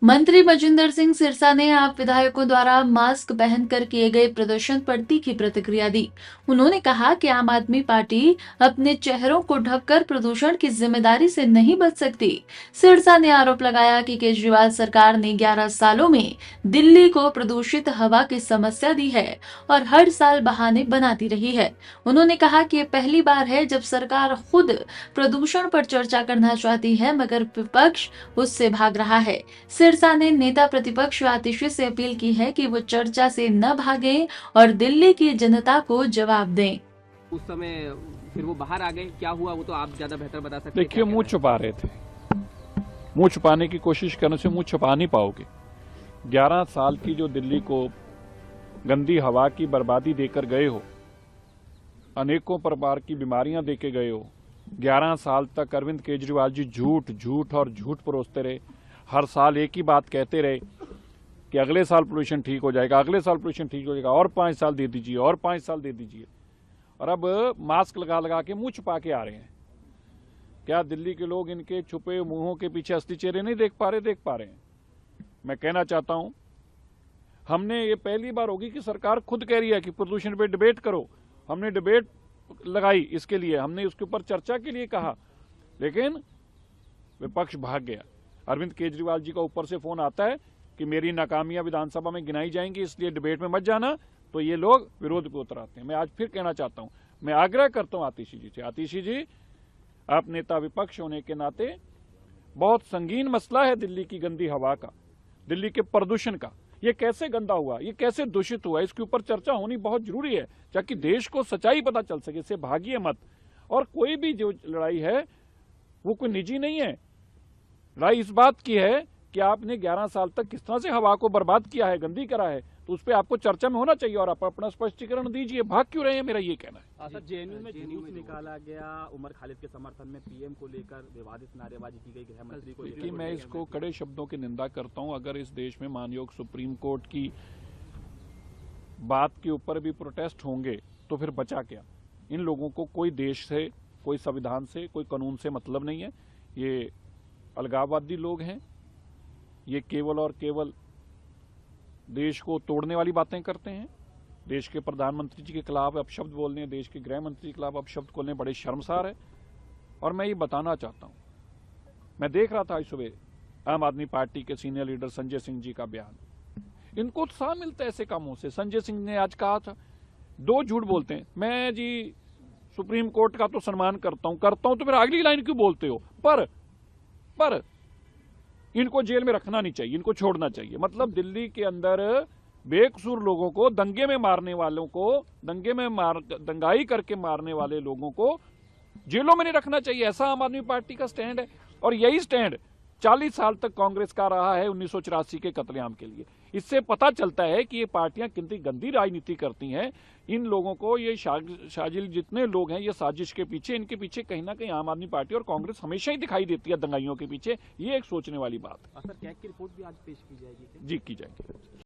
मंत्री मजिंदर सिंह सिरसा ने आप विधायकों द्वारा मास्क पहनकर किए गए प्रदर्शन पर तीखी प्रतिक्रिया दी। उन्होंने कहा कि आम आदमी पार्टी अपने चेहरों को ढककर प्रदूषण की जिम्मेदारी से नहीं बच सकती। सिरसा ने आरोप लगाया कि केजरीवाल सरकार ने 11 सालों में दिल्ली को प्रदूषित हवा की समस्या दी है और हर साल बहाने बनाती रही है। उन्होंने कहा कि ये पहली बार है जब सरकार खुद प्रदूषण पर चर्चा करना चाहती है, मगर विपक्ष उससे भाग रहा है। सिरसा ने नेता प्रतिपक्ष आतिशी से अपील की है कि वो चर्चा से न भागें और दिल्ली की जनता को जवाब दें। उस समय फिर वो बाहर आ गए, क्या हुआ वो तो आप ज्यादा बेहतर बता सकते हैं। देखिए, मुंह छुपा रहे थे। मुंह छुपाने की कोशिश करने से मुंह छुपा नहीं पाओगे। 11 साल की जो दिल्ली को गंदी हवा की बर्बादी देकर गए हो, अनेकों प्रकार की बीमारियां देके गए हो, 11 साल तक अरविंद केजरीवाल जी झूठ झूठ और झूठ परोसते रहे। हर साल एक ही बात कहते रहे कि अगले साल पोल्यूशन ठीक हो जाएगा, अगले साल पोल्यूशन ठीक हो जाएगा, और 5 साल दे दीजिए, और 5 साल दे दीजिए। और अब मास्क लगा लगा के मुंह छुपा के आ रहे हैं। क्या दिल्ली के लोग इनके छुपे मुंहों के पीछे असली चेहरे नहीं देख पा रहे हैं। मैं कहना चाहता हूं, हमने ये पहली बार होगी कि सरकार खुद कह रही है कि प्रदूषण पे डिबेट करो। हमने डिबेट लगाई, इसके लिए हमने उसके ऊपर चर्चा के लिए कहा, लेकिन विपक्ष भाग गया। अरविंद केजरीवाल जी का ऊपर से फोन आता है कि मेरी नाकामियां विधानसभा में गिनाई जाएंगी, इसलिए डिबेट में मत जाना, तो ये लोग विरोध पे उतर आते हैं। मैं आज फिर कहना चाहता हूं, मैं आग्रह करता हूं आतिशी जी से, आतिशी जी, आप नेता विपक्ष होने के नाते, बहुत संगीन मसला है दिल्ली की गंदी हवा का, दिल्ली के प्रदूषण का। ये कैसे गंदा हुआ, ये कैसे दूषित हुआ, इसके ऊपर चर्चा होनी बहुत जरूरी है, ताकि देश को सच्चाई पता चल सके। इससे भागिए मत। और कोई भी जो लड़ाई है वो कोई निजी नहीं है। लड़ाई इस बात की है कि आपने 11 साल तक किस तरह से हवा को बर्बाद किया है, गंदी करा है, तो उस पर आपको चर्चा में होना चाहिए और आप अपना स्पष्टीकरण दीजिए। भाग क्यों रहे हैं, मेरा ये कहना है। सर, जेएनयू में जुलूस निकाला गया उमर खालिद के समर्थन में, पीएम को लेकर विवादित नारेबाजी की गई, गृह मंत्री को लेकर। मैं इसको कड़े शब्दों की निंदा करता हूं। अगर इस देश में मानयोग सुप्रीम कोर्ट की बात के ऊपर भी प्रोटेस्ट होंगे तो फिर बचा क्या। इन लोगों को कोई देश से, कोई संविधान से, कोई कानून से मतलब नहीं है। ये अलगाववादी लोग हैं। ये केवल और केवल देश को तोड़ने वाली बातें करते हैं। देश के प्रधानमंत्री जी के खिलाफ अपशब्द बोलने, देश के गृह मंत्री के खिलाफ अपशब्द बोलने बड़े शर्मसार है। और मैं ये बताना चाहता हूं, मैं देख रहा था आज सुबह आम आदमी पार्टी के सीनियर लीडर संजय सिंह जी का बयान। इनको उत्साह मिलता है ऐसे कामों से। संजय सिंह ने आज कहा था, 2 झूठ बोलते हैं। मैं जी सुप्रीम कोर्ट का तो सम्मान करता हूं, तो फिर अगली लाइन क्यों बोलते हो। पर इनको जेल में रखना नहीं चाहिए, इनको छोड़ना चाहिए। मतलब दिल्ली के अंदर बेकसूर लोगों को, दंगे में मारने वालों को, दंगाई करके मारने वाले लोगों को जेलों में नहीं रखना चाहिए। ऐसा आम आदमी पार्टी का स्टैंड है। और यही स्टैंड 40 साल तक कांग्रेस का रहा है 1984 के कत्लेआम के लिए। इससे पता चलता है कि ये पार्टियां कितनी गंदी राजनीति करती हैं। इन लोगों को, ये शाजिल जितने लोग हैं, ये साजिश के पीछे, इनके पीछे कहीं ना कहीं आम आदमी पार्टी और कांग्रेस हमेशा ही दिखाई देती है दंगाइयों के पीछे। ये एक सोचने वाली बात है। सर, कैग की रिपोर्ट भी आज पेश की जाएगी? जी, की जाएगी।